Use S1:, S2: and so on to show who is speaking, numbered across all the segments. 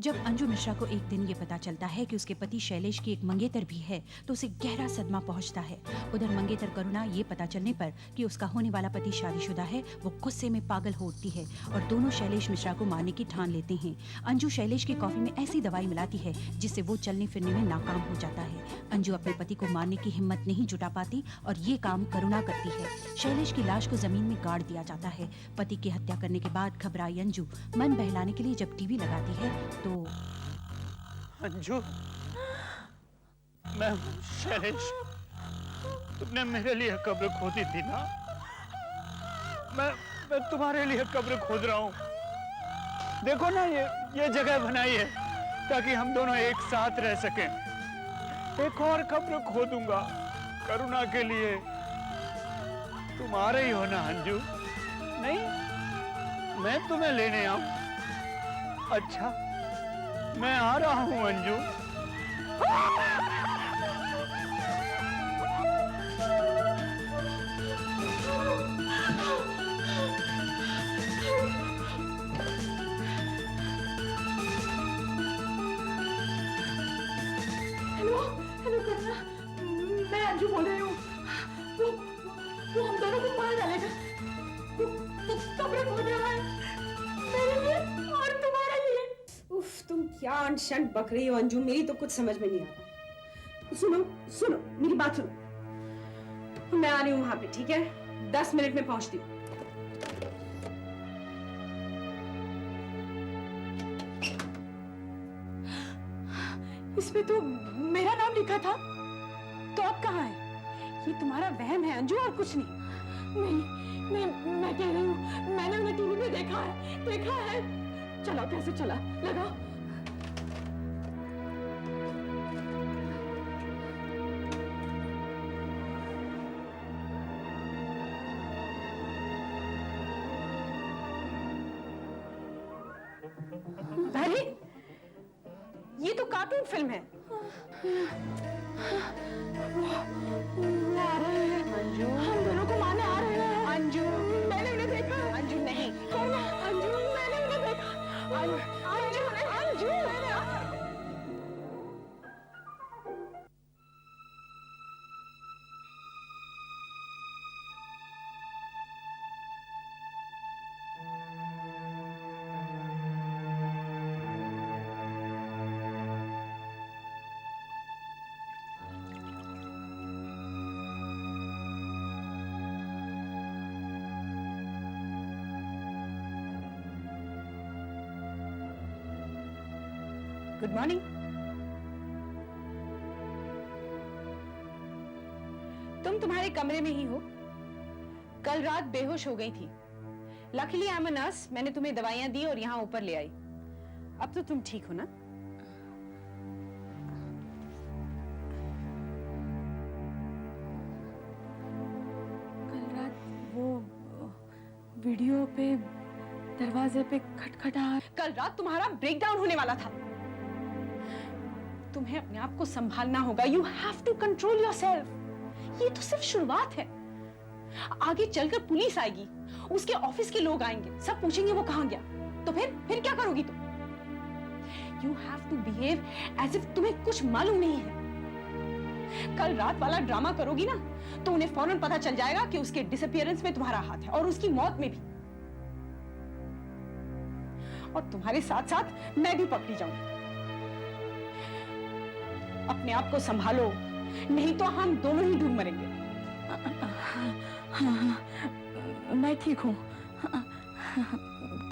S1: जब अंजू मिश्रा को एक दिन ये पता चलता है कि उसके पति शैलेश की एक मंगेतर भी है तो उसे गहरा सदमा पहुंचता है। उधर मंगेतर करुणा ये पता चलने पर कि उसका होने वाला पति शादीशुदा है, वो गुस्से में पागल हो उठती है और दोनों शैलेश मिश्रा को मारने की ठान लेते हैं। अंजू शैलेश की कॉफी में ऐसी दवाई मिलाती है जिससे वो चलने फिरने में नाकाम हो जाता है। अंजू अपने पति को मारने की हिम्मत नहीं जुटा पाती और ये काम करुणा करती है। शैलेश की लाश को जमीन में गाड़ दिया जाता है। पति की हत्या करने के बाद घबराई अंजू मन बहलाने के लिए जब टीवी लगाती है तो
S2: अंजू, मैं शैलेश, तुमने मेरे लिए कब्र खोदी थी ना? मैं तुम्हारे लिए कब्र खोद रहा हूँ। देखो ना, ये जगह बनाई है ताकि हम दोनों एक साथ रह सकें। एक और कब्र खोदूंगा करुणा के लिए। तुम आ रही हो ना अंजू? नहीं, मैं तुम्हें लेने आऊं? अच्छा, मैं आ रहा हूं अंजू।
S3: हेलो हेलो करुणा, मैं अंजू बोल रही हूँ। वो हम दोनों को मार डालेगा। वो कब्र खोद रहा है मेरे लिए और तुम्हारे लिए।
S4: उफ, तुम क्या अनशन बक रही हो अंजू, मेरी तो कुछ समझ में नहीं आता। सुनो सुनो, मेरी बात सुनो। मैं आ रही हूँ वहां पे, ठीक है? 10 मिनट में पहुंचती हूँ।
S3: इसमें तो मेरा नाम लिखा था, तो अब कहाँ है? ये तुम्हारा वहम है अंजू और कुछ नहीं। नहीं, मैं कह रही हूँ, मैंने उन्हें टीवी में देखा है। चला कैसे चला, लगाओ। अरे, ये तो कार्टून फिल्म है। वो आ रहे हैं अंजू, हम दोनों को मारने आ रहे हैं अंजू। मैंने उन्हें देखा। अंजू नहीं, अंजू मैंने उन्हें देखा। अंजू मैंने गुड मॉर्निंग। तुम तुम्हारे कमरे में ही हो। कल रात बेहोश हो गई थी। Luckily I am a nurse, मैंने तुम्हें दवाइयां दी और यहां ऊपर ले आई। अब तो तुम ठीक हो ना?
S5: कल रात वो वीडियो पे दरवाजे पे खटखटाहट।
S3: कल रात तुम्हारा ब्रेकडाउन होने वाला था। तुम्हें अपने आप को संभालना होगा। You have to control yourself. ये तो सिर्फ शुरुआत है। आगे चलकर पुलिस आएगी, उसके ऑफिस के लोग आएंगे, सब पूछेंगे वो कहां गया। तो फिर क्या करोगी तुम? You have to behave as if तुम्हें कुछ मालूम नहीं है। कल रात वाला ड्रामा करोगी ना तो उन्हें फौरन पता चल जाएगा कि उसके डिसअपीयरेंस में तुम्हारा हाथ है और उसकी मौत में भी। और तुम्हारे साथ साथ मैं भी पकड़ी जाऊंगी। अपने आप को संभालो, नहीं तो हम दोनों ही डूब मरेंगे।
S5: हाँ, मैं ठीक हूँ।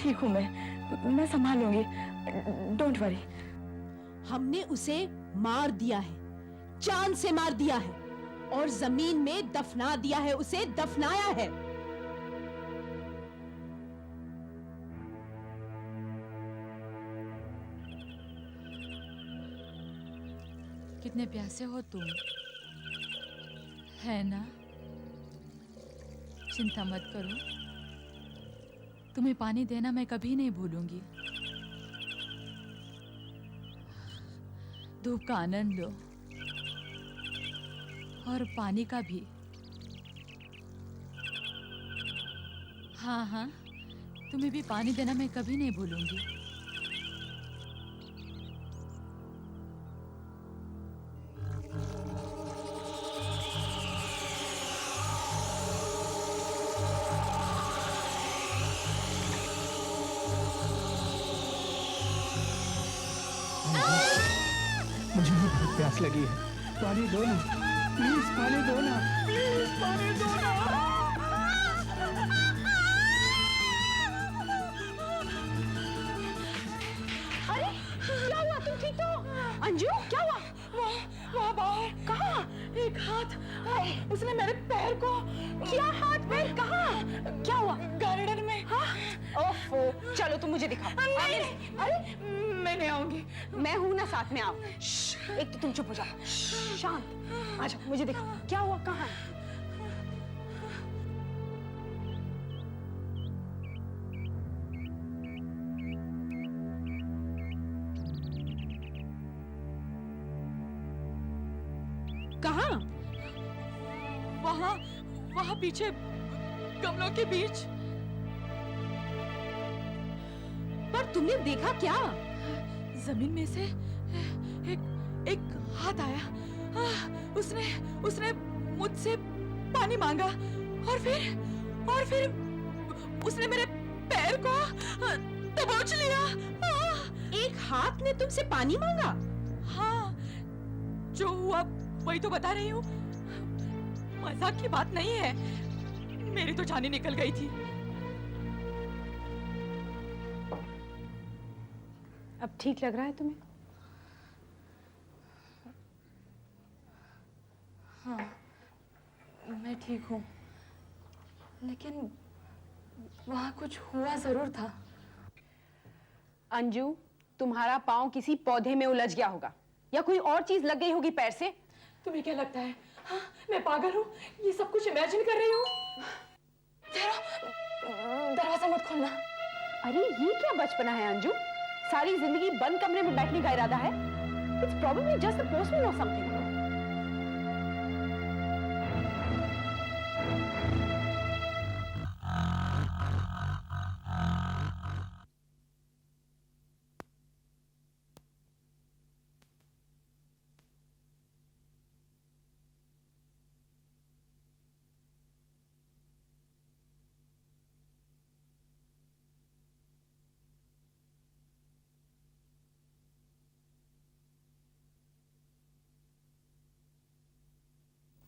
S5: ठीक हूँ, मैं संभाल लूंगी। Don't worry.
S6: हमने उसे मार दिया है, जान से मार दिया है और जमीन में दफना दिया है, उसे दफनाया है।
S5: कितने प्यासे हो तुम, है ना? चिंता मत करो, तुम्हें पानी देना मैं कभी नहीं भूलूंगी। धूप का आनंद लो और पानी का भी। हाँ हाँ, तुम्हें भी पानी देना मैं कभी नहीं भूलूंगी।
S2: मुझे भी बहुत प्यास लगी है, पानी दो ना, प्लीज पानी दो ना, प्लीज पानी दो ना।
S3: अरे क्या हुआ, तुम ठीक तो? अंजू क्या हुआ?
S5: वहाँ बाहर
S3: कहाँ?
S5: एक हाथ, उसने मेरे पैर को।
S3: क्या हाथ पैर कहाँ? क्या हुआ?
S5: गार्डन में।
S3: हाँ? ओफो, चलो तुम मुझे दिखाओ।
S5: नहीं,
S3: अरे
S5: मैं नहीं आऊंगी।
S3: मैं हूं ना साथ में, आओ। एक तो तुम चुप हो जाओ, शांत। अच्छा मुझे दिखाओ, क्या हुआ, कहाँ है?
S6: कहाँ?
S5: वहाँ वहाँ पीछे गमलों के बीच।
S6: पर तुमने देखा क्या?
S5: जमीन में से एक हाथ आया। उसने उसने मुझसे पानी मांगा और फिर उसने मेरे पैर को दबोच लिया।
S6: एक हाथ ने तुमसे पानी मांगा?
S5: हाँ, जो हुआ वही तो बता रही हूँ। मजाक की बात नहीं है, मेरी तो जान ही निकल गई थी।
S3: अब ठीक लग रहा है तुम्हें?
S5: हाँ, मैं ठीक हूँ, लेकिन वहाँ कुछ हुआ जरूर था।
S3: अंजू, तुम्हारा पाँव किसी पौधे में उलझ गया होगा या कोई और चीज लग गई होगी पैर से।
S5: तुम्हें क्या लगता है? हाँ, मैं पागल हूँ? ये सब कुछ इमेजिन कर रही हूँ? दरवाजा मत खोलना।
S3: अरे ये क्या बचपना है अंजू? सारी जिंदगी बंद कमरे में बैठने का इरादा है? It's probably just the postman or something.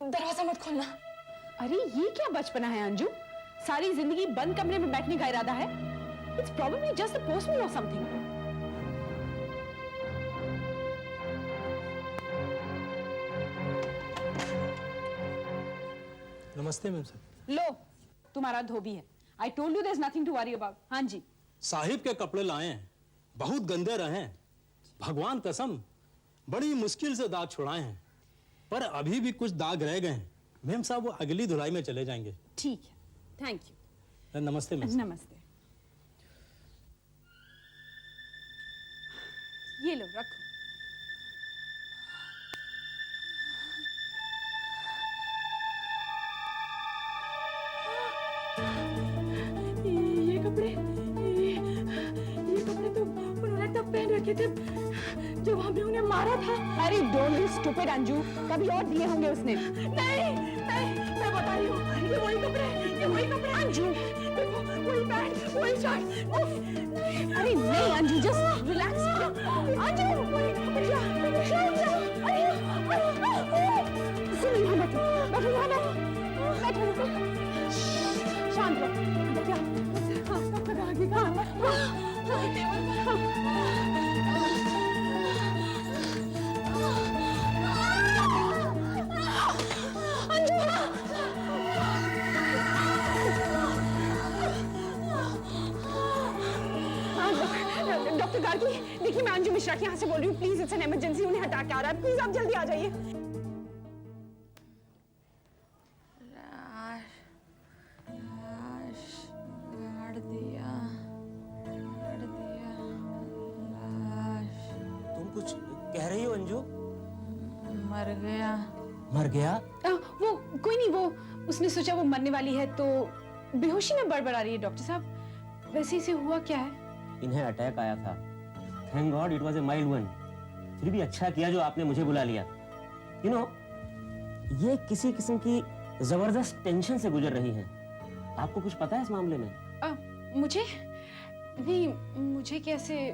S5: दरवाजा मत खोलना।
S3: अरे ये क्या बचपना है अंजू? सारी जिंदगी बंद कमरे में बैठने का इरादा है? It's probably just the postman or something.
S7: नमस्ते मैम साहब।
S3: लो, तुम्हारा धोबी है। I told you there's nothing to worry about. हाँ जी।
S7: साहिब के कपड़े लाए हैं, बहुत गंदे रहे हैं। भगवान कसम बड़ी मुश्किल से दाग छुड़ाए हैं, पर अभी भी कुछ दाग रह गए हैं। मैम साहब वो अगली धुलाई में चले जाएंगे।
S3: ठीक है, थैंक यू।
S7: नमस्ते मैम साहब।
S3: नमस्ते। ये लो रखो।
S5: ये कपड़े तो उन्होंने तब पहन रखे थे जब हमने उन्हें मारा था।
S3: अरे डोंट बी स्टूपिड अंजू, कभी और दिए होंगे उसने।
S5: नहीं, मैं बता रही हूँ, ये वही कपड़े
S3: अंजू,
S5: देखो, वही पैंट, वही शर्ट।
S3: अरे नहीं अंजू, जस्ट रिलैक्स। अंजू, सुनो यहाँ बैठो, बैठो। शांत रहो। क्या? डॉक्टर गार्गी, देखिए मैं अंजू मिश्रा के यहाँ से बोल रही हूँ। प्लीज इट्स एन इमरजेंसी, उन्हें हटा के आ रहा है। प्लीज आप जल्दी आ जाइए।
S8: तुम कुछ कह रही हो अंजू?
S5: मर गया।
S8: मर गया?
S3: वो कोई नहीं, वो उसने सोचा वो मरने वाली है तो बेहोशी में बड़बड़ा रही है। डॉक्टर साहब वैसे इसे हुआ क्या है?
S8: इन्हें अटैक आया था। Thank God it was a mild one. फिर भी अच्छा किया जो आपने मुझे बुला लिया। यू नो, ये किसी किस्म की जबरदस्त टेंशन से गुजर रही हैं। आपको कुछ पता है इस मामले में?
S3: मुझे नहीं, मुझे कैसे?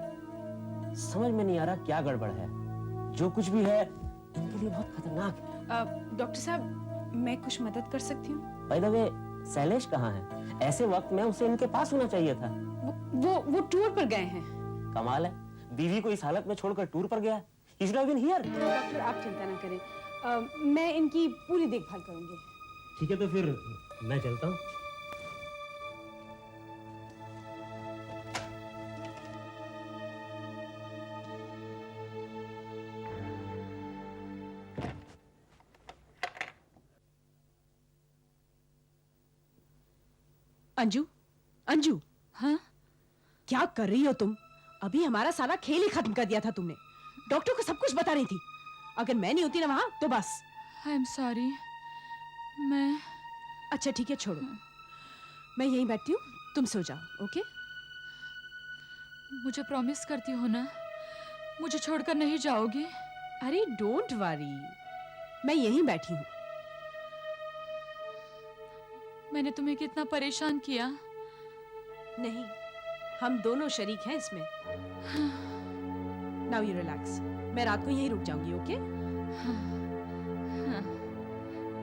S8: समझ में नहीं आ रहा क्या गड़बड़ है। जो कुछ भी है इनके लिए बहुत खतरनाक है।
S3: डॉक्टर साहब, मैं कुछ मदद कर सकती हूँ?
S8: बाय द वे, शैलेश कहाँ है? ऐसे वक्त में उसे इनके पास होना चाहिए था।
S3: वो टूर पर गए हैं।
S8: कमाल है, बीवी को इस हालत में छोड़कर टूर पर गया। He should have been here।
S3: Doctor, आप चिंता ना करें, मैं इनकी पूरी देखभाल करूंगी।
S8: ठीक है, तो फिर मैं चलता हूँ।
S6: अंजू, अंजू,
S5: हाँ?
S6: क्या कर रही हो तुम? अभी हमारा सारा खेल ही खत्म कर दिया था तुमने। डॉक्टर को सब कुछ बता रही थी। अगर मैं नहीं होती ना वहां तो बस।
S5: I am sorry. मैं
S6: अच्छा ठीक है, छोड़ो, मैं यहीं बैठती हूँ, तुम सो जाओ। ओके?
S5: मुझे प्रॉमिस करती हो ना, मुझे छोड़कर नहीं जाओगी?
S6: अरे डोंट वरी, मैं यहीं बैठी हूँ।
S5: मैंने तुम्हें कितना परेशान किया।
S6: नहीं, हम दोनों शरीक हैं इसमें। नाउ यू रिलैक्स, मैं रात को यहीं रुक जाऊंगी। ओके?
S5: हाँ।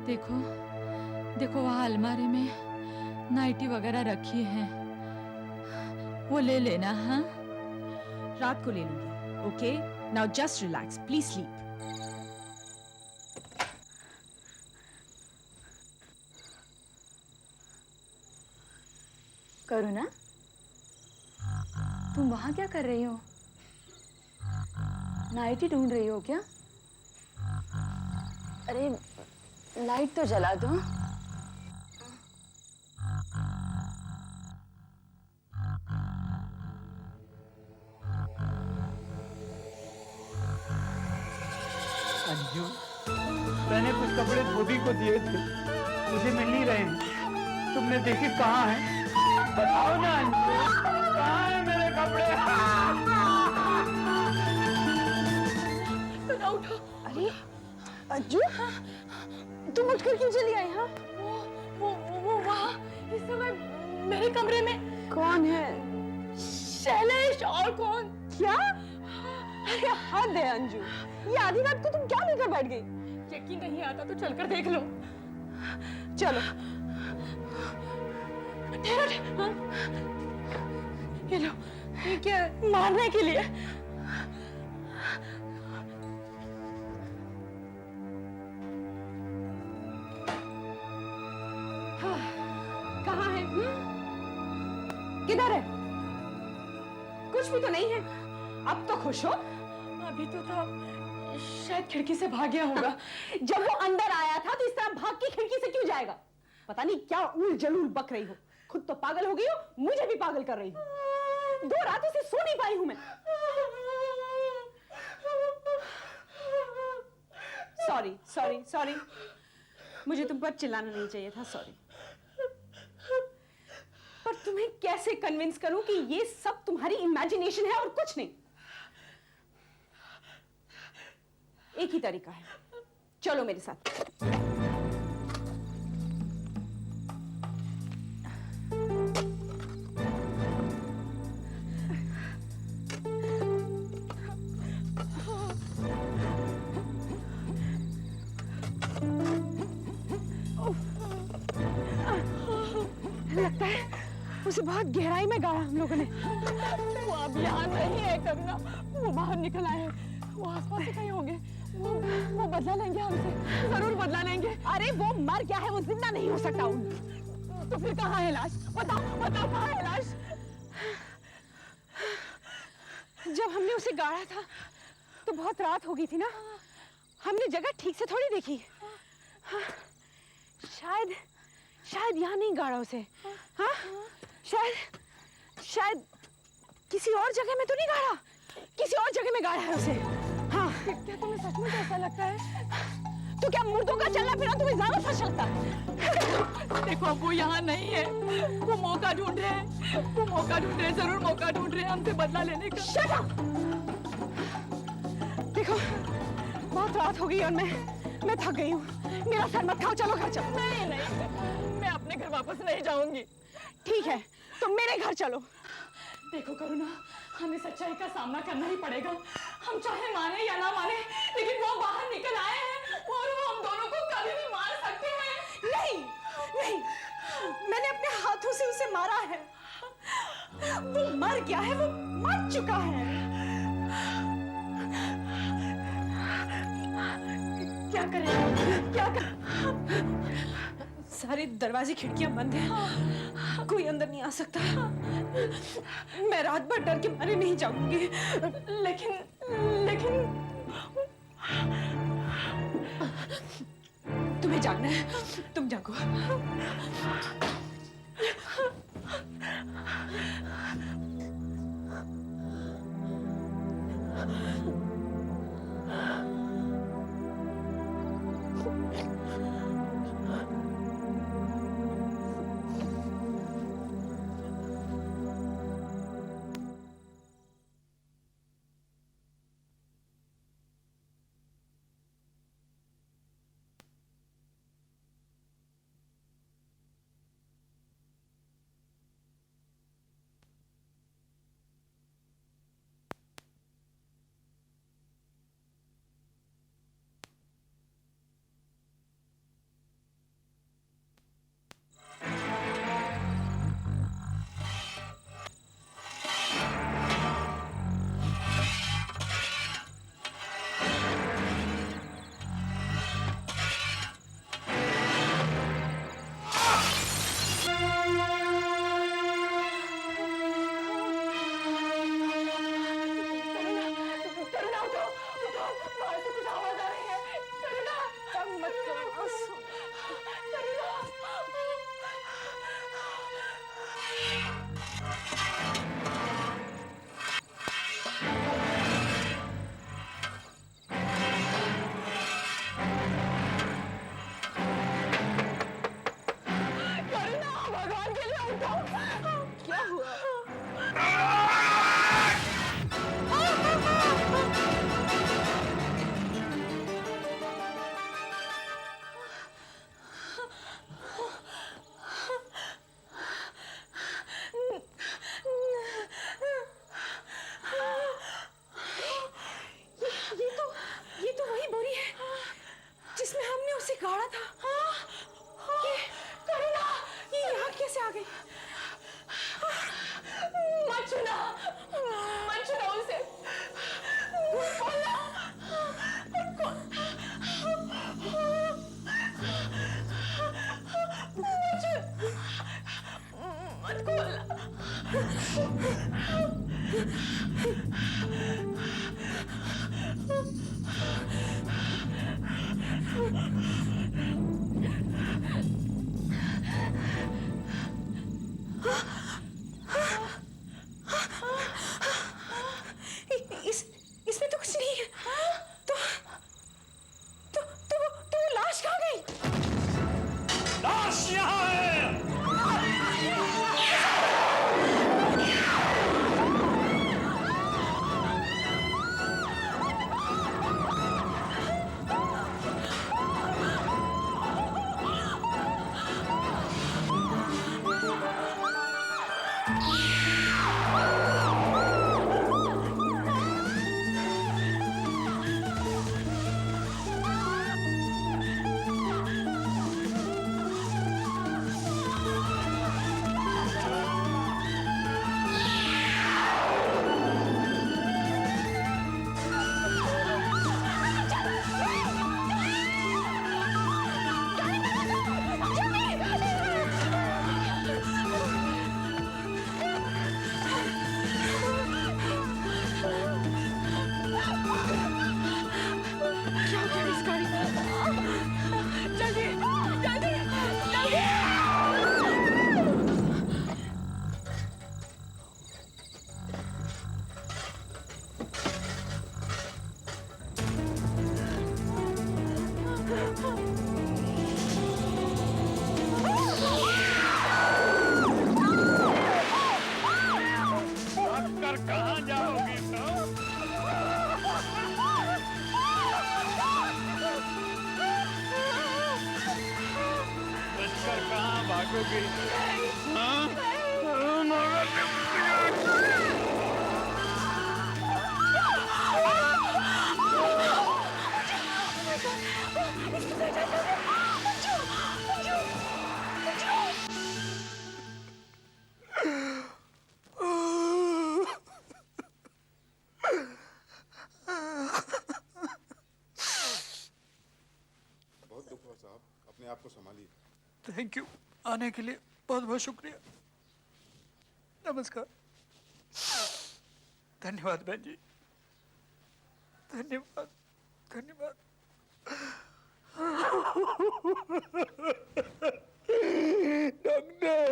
S5: देखो देखो, वहाँ अलमारी में नाइटी वगैरह रखी है, वो ले लेना। हाँ,
S6: रात को ले लूंगी। Okay? Now just relax, please sleep.
S5: Karuna, तुम वहाँ क्या कर रही हो? नाइटी ढूंढ रही हो क्या? अरे लाइट तो जला दो।
S2: अंजू, मैंने कुछ कपड़े धोबी को दिए थे, मुझे मिल नहीं रहे हैं। तुमने देखे कहाँ हैं? बताओ ना अंजू, कहाँ हैं मेरे कपड़े?
S3: उठो। अरे अंजू, तुम उठकर क्यों चली आई? हाँ, वो वहाँ इस समय मेरे कमरे में। कौन है? शैलेश। और कौन? क्या? अरे हद है अंजू, ये आधी रात को तुम क्या लेकर बैठ गई? यकीन नहीं आता तो चलकर देख लो। चलो। ठहरो। हाँ? ये लो, ये क्या? मारने के लिए। कहाँ है? किधर है? कुछ भी तो नहीं है। अब तो खुश हो। अभी तो था, शायद खिड़की से भाग गया होगा। जब वो अंदर आया था तो इस तरह भाग के खिड़की से क्यों जाएगा? पता नहीं क्या उल जलूल बक रही हो। खुद तो पागल हो गई हो, मुझे भी पागल कर रही हो। 2 रातों से सो नहीं पाई हूं मैं। सॉरी सॉरी सॉरी, मुझे तुम पर चिल्लाना नहीं चाहिए था। सॉरी। पर तुम्हें कैसे कन्विंस करूं कि ये सब तुम्हारी इमेजिनेशन है और कुछ नहीं? एक ही तरीका है, चलो मेरे साथ। लगता है उसे बहुत गहराई में गाड़ा हम लोगों ने। वो अब यहाँ नहीं है करुणा, वो बाहर निकल आए हैं। वो आसपास से कहीं होंगे। वो बदला लेंगे हमसे, जरूर बदला लेंगे। अरे वो मर गया है, वो जिंदा नहीं हो सकता। तो फिर कहाँ है लाश? बताओ बताओ, कहाँ है लाश? जब हमने उसे गाड़ा था तो बहुत रात हो गई थी ना, हमने जगह ठीक से थोड़ी देखी। हाँ, शायद यहाँ नहीं गाड़ा उसे। हाँ, शायद किसी और जगह में तो नहीं गाड़ा, किसी और जगह में गाड़ा है उसे। हाँ, क्या तुम्हें सच में ऐसा लगता है? तो क्या मुर्दों का चलना फिरना तुम्हें ज्यादा सच लगता है?
S5: देखो, वो यहाँ नहीं है, वो मौका ढूंढ रहे हैं, वो मौका ढूंढ रहे हैं, जरूर मौका ढूंढ रहे हैं हमसे बदला लेने का।
S3: Shut up! देखो, बहुत रात हो गई और मैं थक गई हूँ। मेरा सर मत खाओ, चलो घर चलो। नहीं, मैं अपने घर वापस नहीं जाऊंगी। ठीक है, तो मेरे घर चलो। देखो करुणा, हमें सच्चाई का सामना करना ही पड़ेगा।
S5: हम चाहे माने या ना माने, लेकिन वो बाहर निकल आए हैं और वो हम दोनों को कभी भी मार सकते हैं।
S6: नहीं नहीं, मैंने अपने हाथों से उसे मारा है। वो मर गया है, वो मर चुका है। क्या करें, क्या करें? सारे दरवाजे खिड़कियां बंद हैं, कोई अंदर नहीं आ सकता। मैं रात भर डर के मारे नहीं जाऊंगी।
S5: लेकिन लेकिन
S6: तुम्हें जागना है, तुम जागो। इसमें तो कुछ नहीं है। तो वो लाश कहाँ गई?
S2: लाश यहाँ है। कहाँ जाओगी तुम? बचकर कहाँ भागोगी? हाँ? मगर थैंक यू आने के लिए, बहुत बहुत शुक्रिया। नमस्कार। धन्यवाद बहन जी, धन्यवाद धन्यवाद। डॉक्टर,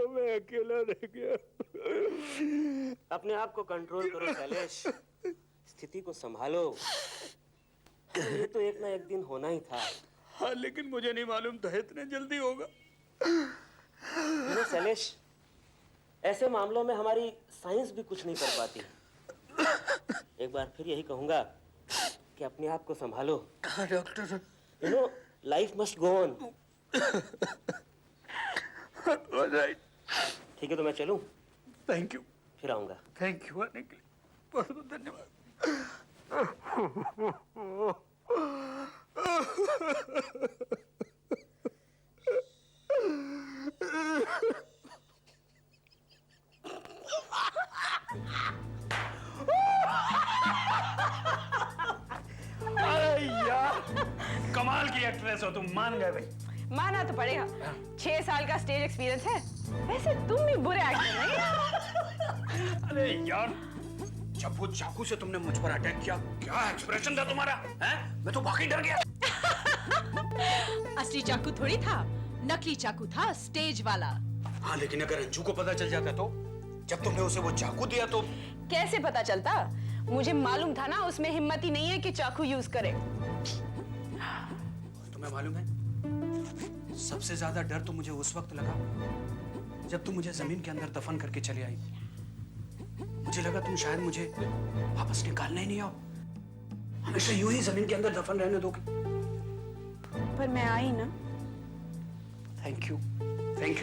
S2: मैं अकेला रह गया।
S8: अपने आप को कंट्रोल करो शैलेश, स्थिति को संभालो। ये तो एक ना एक दिन होना ही था।
S2: हाँ, लेकिन मुझे नहीं मालूम था इतने जल्दी होगा।
S8: शैलेश, ऐसे मामलों में हमारी साइंस भी कुछ नहीं कर पाती। एक बार फिर यही कहूंगा कि अपने आप को संभालो।
S2: हाँ doctor.
S8: You know, life must go on.
S2: Alright.
S8: ठीक है, तो मैं चलूं?
S2: Thank you.
S8: फिर आऊंगा।
S2: थैंक यू आने के लिए, बहुत बहुत धन्यवाद। अरे यार, कमाल की एक्ट्रेस हो तुम, मान गए भाई।
S6: माना तो पड़ेगा, 6 साल का स्टेज एक्सपीरियंस है। वैसे तुम भी बुरे एक्टर नहीं।
S2: अरे यार, जब वो चाकू से तुमने मुझ पर अटैक किया, क्या एक्सप्रेशन था तुम्हारा, हैं? मैं तो वाकई डर गया।
S5: असली चाकू थोड़ी था, नकली चाकू था, स्टेज वाला।
S2: हाँ, लेकिन अगर अंजू को पता चल जाता तो? जब तुमने उसे वो चाकू दिया तो?
S6: कैसे पता चलता? मुझे मालूम था ना, उसमें हिम्मत ही नहीं है कि चाकू यूज करे।
S2: तुम्हें मालूम है, सबसे ज्यादा डर तो मुझे उस वक्त लगा जब तुम मुझे जमीन के अंदर दफन करके चली आई। मुझे लगा तुम शायद मुझे वापस निकालने ही नहीं आओ, हमेशा यूं ही जमीन के अंदर दफन रहने दोगे।
S6: पर मैं आई ना।
S2: Thank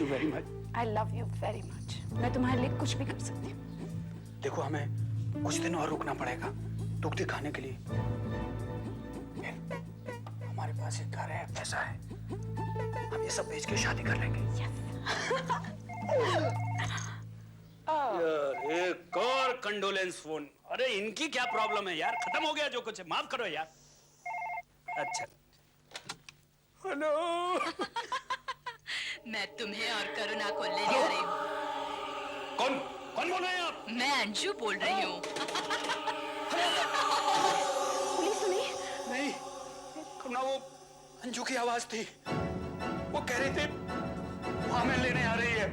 S2: you very much.
S6: I love you very much. मैं तुम्हारे लिए कुछ भी कर सकती हूँ।
S2: देखो, हमें कुछ दिन और रुकना पड़ेगा दुख दिखाने के लिए। हमारे पास एक घर है, पैसा है, हम ये सब बेच के शादी कर लेंगे। यार, एक और कंडोलेंस फोन। अरे इनकी क्या प्रॉब्लम है यार, खत्म हो गया जो कुछ है, माफ करो यार। अच्छा, हेलो।
S5: मैं तुम्हें और करुणा को लेने आ रही हूँ।
S2: कौन कौन बोल रहे हैं आप?
S5: मैं अंजू बोल रही हूँ।
S6: पुलिस तो नहीं?
S2: नहीं, करुणा, वो अंजू की आवाज थी। वो कह रही थी वो हमें लेने आ रही है।